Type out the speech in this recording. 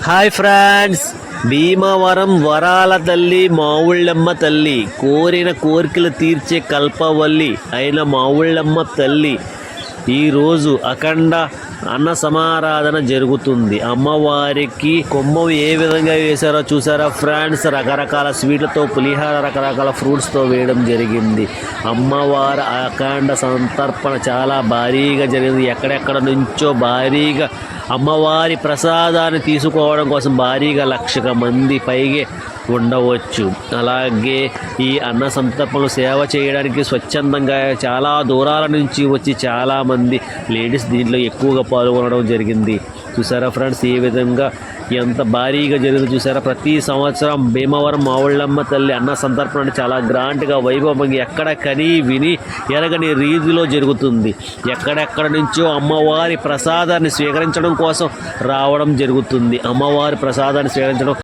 Hi friends, Bhimavaram వరాల తల్లి మావుళ్ళమ్మ తల్లి, కోరిన కోరికలు తీర్చే కల్పవల్లి అయిన మావుళ్ళమ్మ తల్లి ఈరోజు అఖండ అన్న సమారాధన జరుగుతుంది. అమ్మవారికి కుంభం ఏ విధంగా వేశారో చూసారా ఫ్రెండ్స్. రకరకాల స్వీట్లతో, పులిహార, రకరకాల ఫ్రూట్స్తో వేయడం జరిగింది. అమ్మవారి అఖండ సంతర్పణ చాలా భారీగా జరిగింది. ఎక్కడెక్కడ నుంచో భారీగా అమ్మవారి ప్రసాదాన్ని తీసుకోవడం కోసం భారీగా 1,00,000 మంది పైగే ఉండవచ్చు. అలాగే ఈ అన్న సంతర్పణలు సేవ చేయడానికి స్వచ్ఛందంగా చాలా దూరాల నుంచి వచ్చి చాలామంది లేడీస్ దీంట్లో ఎక్కువగా పాల్గొనడం జరిగింది. చూసారా ఫ్రెండ్స్, ఏ విధంగా ఎంత భారీగా జరిగింది చూసారా. ప్రతి సంవత్సరం భీమవరం మావుళ్ళమ్మ తల్లి అన్న సంతర్పణ చాలా గ్రాండ్గా, వైభవంగా, ఎక్కడ కని విని ఎరగని రీతిలో జరుగుతుంది. ఎక్కడెక్కడ నుంచో అమ్మవారి ప్రసాదాన్ని స్వీకరించడం కోసం రావడం జరుగుతుంది. అమ్మవారి ప్రసాదాన్ని స్వీకరించడం